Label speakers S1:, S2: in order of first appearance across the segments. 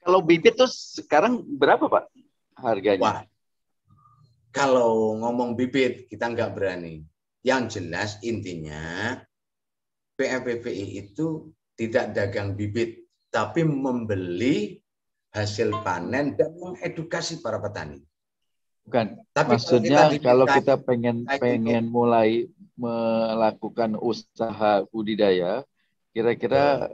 S1: Kalau bibit tuh sekarang berapa Pak harganya?
S2: Wah, kalau ngomong bibit kita nggak berani. Yang jelas intinya PMPPI itu tidak dagang bibit, tapi membeli hasil panen dan mengedukasi para petani.
S1: Bukan,
S2: Tapi
S1: maksudnya kalau
S2: diminta
S1: kita pengen mulai melakukan usaha budidaya, kira-kira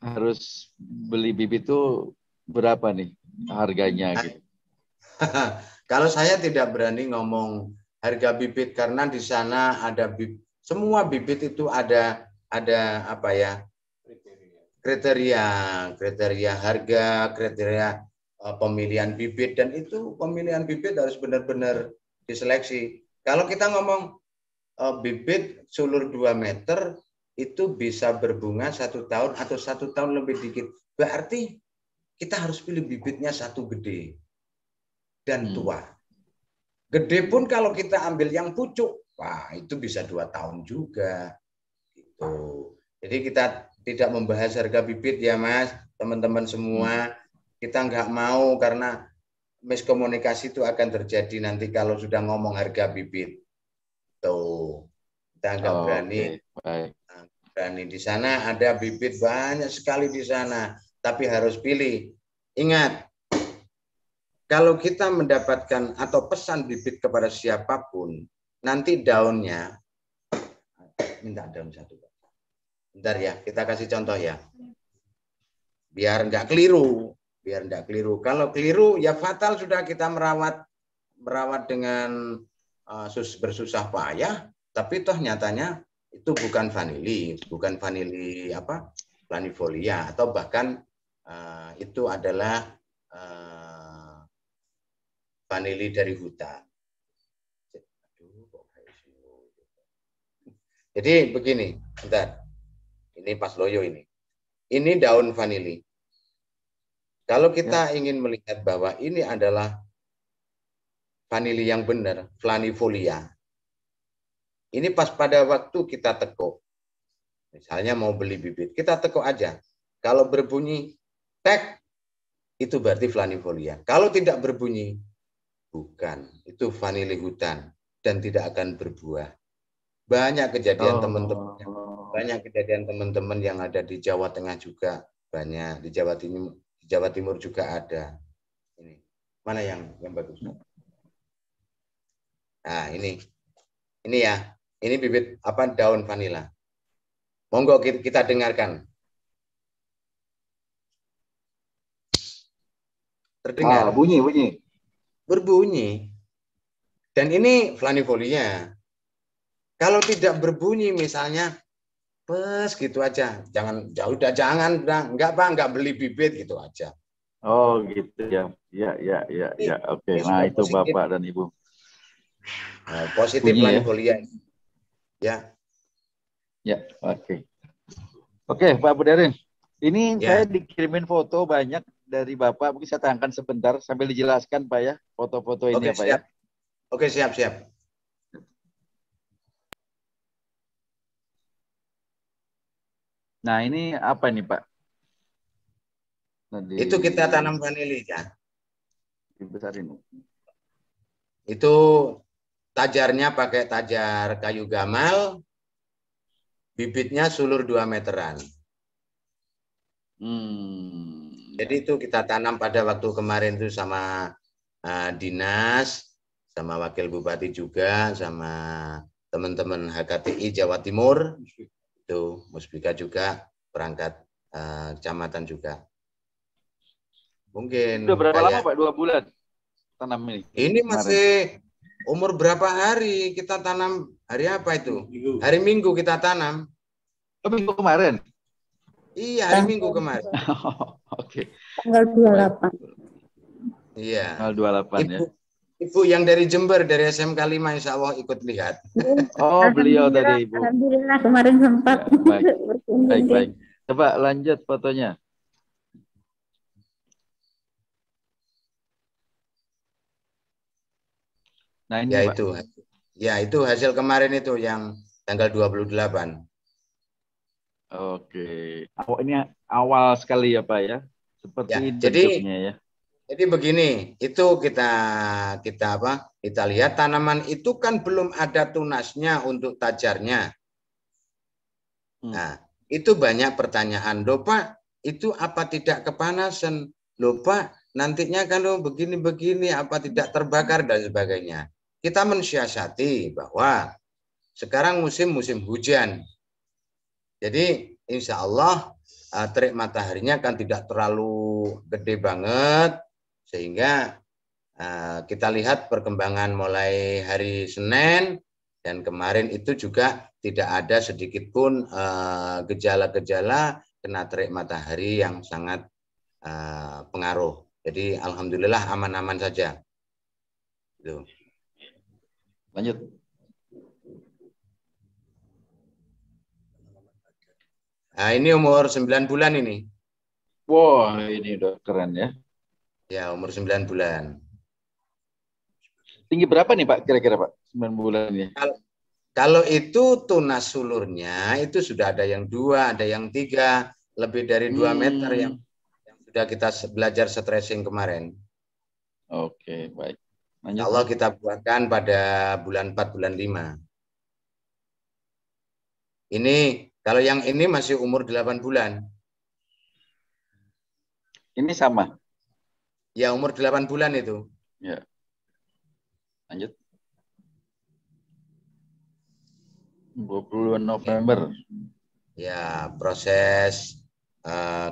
S1: harus beli bibit itu berapa nih harganya gitu?
S2: Kalau saya tidak berani ngomong harga bibit karena di sana ada semua bibit itu ada apa ya, kriteria harga, kriteria pemilihan bibit, dan itu pemilihan bibit harus benar-benar diseleksi. Kalau kita ngomong bibit sulur 2 meter itu bisa berbunga 1 tahun atau 1 tahun lebih dikit, berarti kita harus pilih bibitnya satu gede dan tua. Gede pun kalau kita ambil yang pucuk, wah itu bisa 2 tahun juga. Gitu. Jadi kita tidak membahas harga bibit ya Mas, teman-teman semua. Kita nggak mau karena miskomunikasi itu akan terjadi nanti kalau sudah ngomong harga bibit. Tuh, kita nggak berani.
S1: Baik.
S2: Berani di sana ada bibit banyak sekali di sana, tapi harus pilih. Ingat, kalau kita mendapatkan atau pesan bibit kepada siapapun, nanti daunnya, minta daun satu. Bentar ya, kita kasih contoh ya. Biar nggak keliru. Kalau keliru, ya fatal sudah kita merawat dengan bersusah payah, tapi toh nyatanya itu bukan vanili apa, planifolia, atau bahkan itu adalah vanili dari hutan. Jadi begini, bentar. Ini Pas Loyo ini. Ini daun vanili. Kalau kita ingin melihat bahwa ini adalah vanili yang benar, planifolia. Ini pas pada waktu kita tekuk. Misalnya mau beli bibit, kita tekuk aja. Kalau berbunyi tek, itu berarti planifolia. Kalau tidak berbunyi, bukan. Itu vanili hutan dan tidak akan berbuah. Banyak kejadian teman-teman. Banyak kejadian teman-teman yang ada di Jawa Tengah juga banyak, di Jawa Timur juga ada. Ini mana yang bagus? Nah ini ya, ini bibit apa, daun vanila. Monggo kita dengarkan. Terdengar?
S1: Bunyi.
S2: Berbunyi. Dan ini planifolia. Kalau tidak berbunyi misalnya, pes gitu aja, jangan enggak Pak, enggak beli bibit gitu aja.
S1: Oh gitu ya, ya. Oke. Nah itu positif. Bapak dan Ibu.
S2: Positif planifolia. Ya.
S1: Ya, oke Pak Budarin. Ini saya dikirimin foto banyak dari Bapak, mungkin saya tayangkan sebentar sambil dijelaskan Pak ya, foto-foto ini Pak ya.
S2: Oke, siap.
S1: Nah ini apa nih Pak?
S2: Itu kita tanam vanili ya.
S1: Dibesarin.
S2: Itu tajarnya pakai tajar kayu gamal, bibitnya sulur 2 meteran. Jadi itu kita tanam pada waktu kemarin itu sama dinas, sama wakil bupati juga, sama teman-teman HKTI Jawa Timur, itu Musbika juga, perangkat kecamatan juga. Mungkin.
S1: Udah berapa lama Pak? 2 bulan tanam ini?
S2: Ini masih umur berapa hari kita tanam? Hari apa itu? Hari Minggu kita tanam.
S1: Minggu kemarin?
S2: Iya, hari Minggu kemarin.
S1: Oke.
S3: Tanggal 28.
S2: Iya.
S1: Tanggal 28 ya.
S2: Ibu yang dari Jember, dari SMK 5, insya Allah ikut lihat.
S1: Oh, beliau tadi Ibu.
S3: Alhamdulillah kemarin sempat.
S1: Ya, baik. Coba lanjut fotonya. Nah ini
S2: ya,
S1: Pak.
S2: Itu hasil kemarin itu yang tanggal 28.
S1: Oke. Ini awal sekali ya Pak ya. Seperti
S2: Ya,
S1: ini
S2: jadi
S1: bentuknya ya.
S2: Jadi begini, itu kita lihat tanaman itu kan belum ada tunasnya untuk tajarnya. Nah, itu banyak pertanyaan. Loh Pak, itu apa tidak kepanasan? Loh Pak, nantinya kalau begini-begini apa tidak terbakar dan sebagainya. Kita mensiasati bahwa sekarang musim hujan. Jadi insya Allah terik mataharinya kan tidak terlalu gede banget. Sehingga kita lihat perkembangan mulai hari Senin dan kemarin itu juga tidak ada sedikit pun gejala-gejala kena terik matahari yang sangat pengaruh. Jadi alhamdulillah aman-aman saja. Gitu.
S1: Lanjut.
S2: Nah, ini umur 9 bulan ini.
S1: Wah, ini udah keren ya.
S2: Ya, umur 9 bulan.
S1: Tinggi berapa nih Pak kira-kira Pak? 9 bulan ya.
S2: Kalau itu tunas sulurnya itu sudah ada yang 2, ada yang 3, lebih dari 2 meter yang sudah kita belajar stressing kemarin.
S1: Oke, baik.
S2: Insya Allah kita buatkan pada bulan 4, bulan 5. Ini kalau yang ini masih umur 8 bulan.
S1: Ini sama.
S2: Ya, umur 8 bulan itu.
S1: Ya. Lanjut. 20 November.
S2: Ya, proses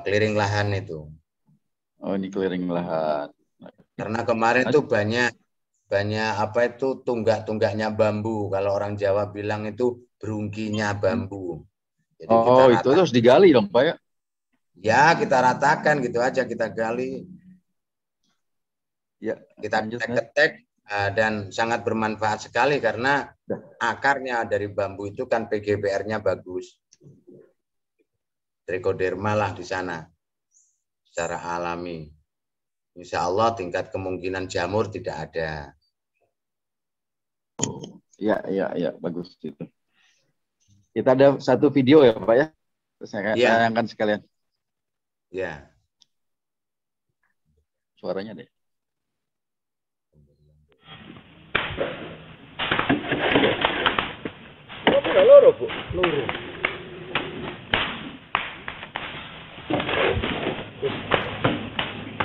S2: clearing lahan itu.
S1: Oh, ini clearing lahan.
S2: Karena kemarin tuh banyak apa itu tunggak-tunggaknya bambu. Kalau orang Jawa bilang itu berungkinya bambu. Jadi kita
S1: itu harus digali dong Pak ya?
S2: Ya, kita ratakan gitu aja, kita gali.
S1: Ya,
S2: kita ketek-ketek dan sangat bermanfaat sekali karena akarnya dari bambu itu kan PGPR-nya bagus. Trichoderma lah di sana secara alami. Insya Allah tingkat kemungkinan jamur tidak ada.
S1: Ya, bagus itu. Kita ada satu video ya Pak ya? Saya tayangkan sekalian.
S2: Ya.
S1: Suaranya deh. Loro, Bu. Loro.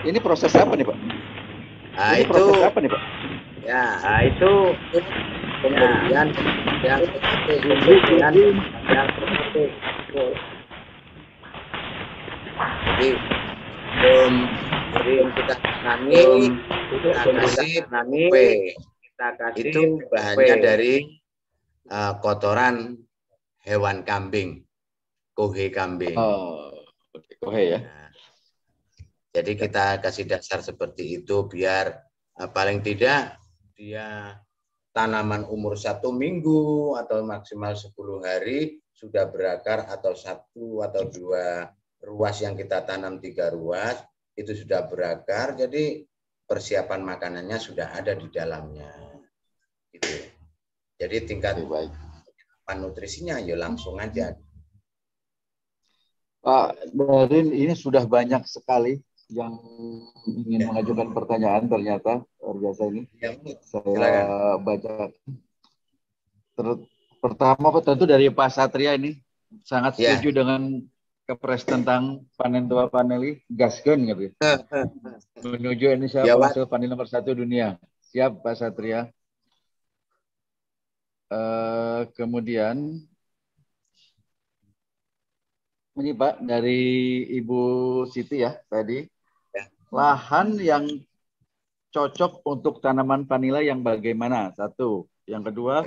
S1: Ini proses apa nih, Pak?
S2: Nah,
S1: ini
S2: itu
S1: proses apa nih, Pak?
S2: Ya, nah, itu pemberian yang jadi kita kasih P. Itu bahannya dari kotoran hewan kambing, kohe kambing.
S1: Oh, kohe ya.
S2: Nah, jadi kita kasih dasar seperti itu biar paling tidak dia tanaman umur 1 minggu atau maksimal 10 hari sudah berakar, atau 1 atau 2 ruas yang kita tanam 3 ruas itu sudah berakar, jadi persiapan makanannya sudah ada di dalamnya. Gitu. Jadi tingkat nutrisinya ya langsung aja.
S1: Pak Darin, ini sudah banyak sekali yang ingin mengajukan pertanyaan, ternyata luar biasa ini.
S2: Ya,
S1: saya baca. Pertama tentu dari Pak Satria ini sangat setuju dengan kepres tentang panen tua paneli gaskeun gitu. Menuju Indonesia penghasil panen nomor 1 dunia. Siap Pak Satria. Kemudian ini Pak dari Ibu Siti ya tadi, lahan yang cocok untuk tanaman vanila yang bagaimana? 1. Yang kedua,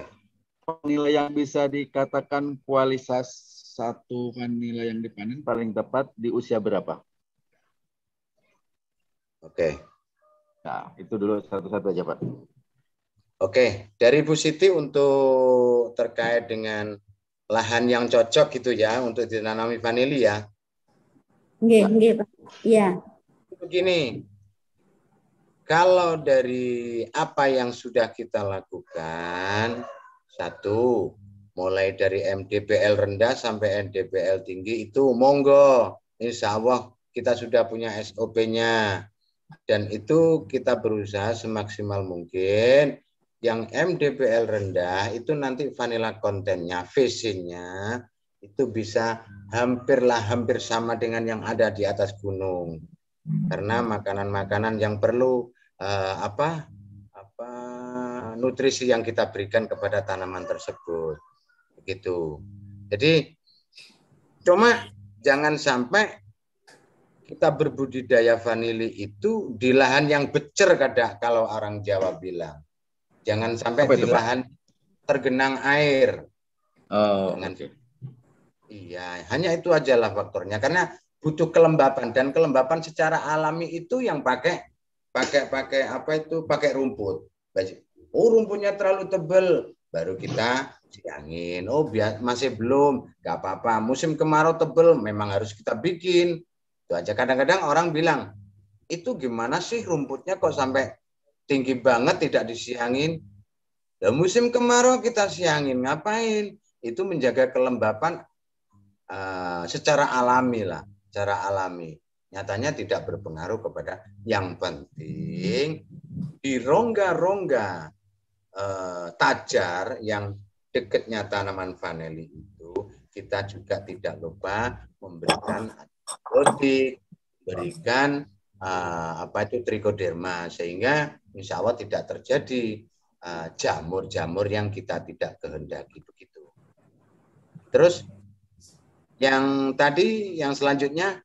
S1: vanila yang bisa dikatakan kualitas 1 vanila yang dipanen paling tepat di usia berapa?
S2: Oke.
S1: Nah, itu dulu satu-satu aja Pak.
S2: Oke, dari Bu Siti untuk terkait dengan lahan yang cocok gitu ya untuk ditanami vanili ya.
S3: Nggih, Pak. Iya.
S2: Begini, kalau dari apa yang sudah kita lakukan, 1, mulai dari MDPL rendah sampai NDPL tinggi itu monggo, insya Allah kita sudah punya SOP-nya. Dan itu kita berusaha semaksimal mungkin yang MDPL rendah itu nanti vanilla kontennya, VC-nya itu bisa hampir sama dengan yang ada di atas gunung. Karena makanan-makanan yang perlu nutrisi yang kita berikan kepada tanaman tersebut. Begitu. Jadi cuma jangan sampai kita berbudidaya vanili itu di lahan yang becer kalau orang Jawa bilang. Jangan sampai di lahan tergenang air. Jangan. Okay. Iya, hanya itu ajalah faktornya. Karena butuh kelembapan, dan kelembapan secara alami itu yang pakai rumput. Oh, rumputnya terlalu tebal, baru kita siangin. Oh, masih belum, nggak apa-apa. Musim kemarau tebal, memang harus kita bikin. Itu aja. Kadang-kadang orang bilang, itu gimana sih rumputnya kok sampai tinggi banget tidak disiangin? Dan musim kemarau kita siangin, ngapain? Itu menjaga kelembapan secara alami lah, secara alami. Nyatanya tidak berpengaruh kepada, yang penting di rongga-rongga tajar yang dekatnya tanaman vanili itu, kita juga tidak lupa memberikan antibiotik, berikan trichoderma, sehingga insya Allah tidak terjadi jamur-jamur yang kita tidak kehendaki begitu. Terus yang tadi, yang selanjutnya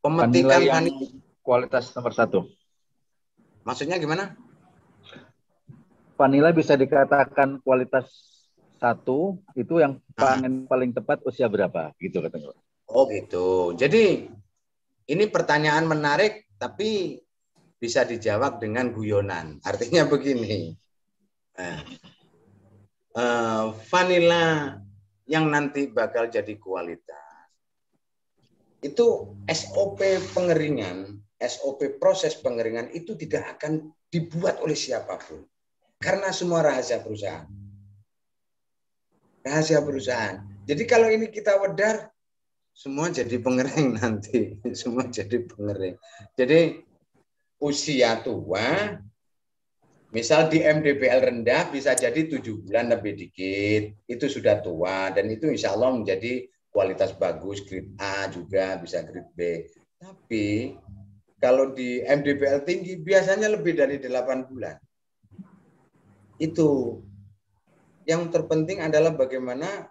S2: pemetikan vanila
S1: kualitas nomor 1.
S2: Maksudnya gimana?
S1: Vanila bisa dikatakan kualitas 1 itu yang panen paling tepat usia berapa gitu katanya.
S2: Oh gitu. Jadi ini pertanyaan menarik tapi bisa dijawab dengan guyonan. Artinya begini. Vanila yang nanti bakal jadi kualitas itu SOP pengeringan, SOP proses pengeringan itu tidak akan dibuat oleh siapapun karena semua rahasia perusahaan. Rahasia perusahaan. Jadi kalau ini kita wedar, semua jadi pengering nanti, semua jadi pengering. Jadi usia tua, misal di MDPL rendah bisa jadi 7 bulan lebih dikit, itu sudah tua, dan itu insya Allah menjadi kualitas bagus, grade A juga, bisa grade B. Tapi kalau di MDPL tinggi biasanya lebih dari 8 bulan. Itu yang terpenting adalah bagaimana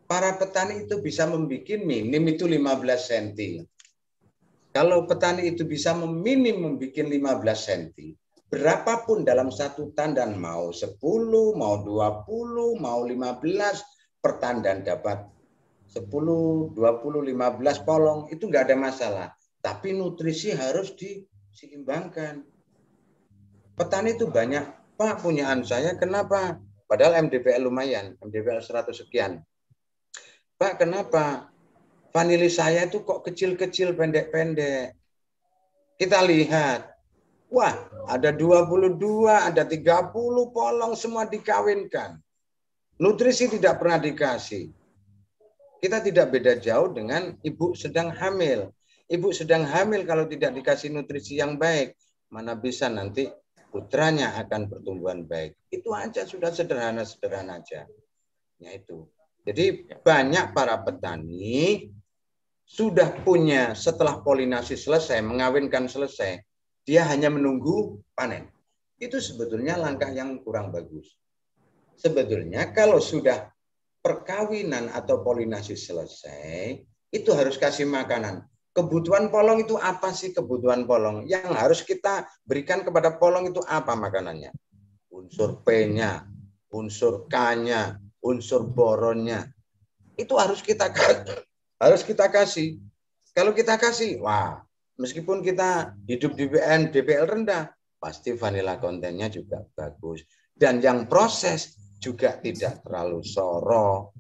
S2: para petani itu bisa membuat minim itu 15 cm. Kalau petani itu bisa meminim membuat 15 cm, berapapun dalam satu tandan, mau 10, mau 20, mau 15 per tandan dapat 10, 20, 15 polong, itu nggak ada masalah. Tapi nutrisi harus diseimbangkan. Petani itu banyak, Pak, punyaan saya, kenapa? Padahal MDPL lumayan, MDPL 100 sekian. Pak, kenapa? Vanili saya itu kok kecil-kecil, pendek-pendek. Kita lihat, wah, ada 22, ada 30 polong, semua dikawinkan. Nutrisi tidak pernah dikasih. Kita tidak beda jauh dengan ibu sedang hamil. Ibu sedang hamil kalau tidak dikasih nutrisi yang baik, mana bisa nanti putranya akan pertumbuhan baik. Itu aja, sudah sederhana-sederhana aja. Ya itu. Jadi banyak para petani sudah punya, setelah polinasi selesai, mengawinkan selesai, dia hanya menunggu panen. Itu sebetulnya langkah yang kurang bagus. Sebetulnya kalau sudah perkawinan atau polinasi selesai, itu harus kasih makanan. Kebutuhan polong itu apa sih kebutuhan polong? Yang harus kita berikan kepada polong itu apa makanannya? Unsur P-nya, unsur K-nya, unsur boronnya. Itu harus kita kasih. Kalau kita kasih, wah, meskipun kita hidup di DPL rendah, pasti vanilla kontennya juga bagus. Dan yang proses juga tidak terlalu soro,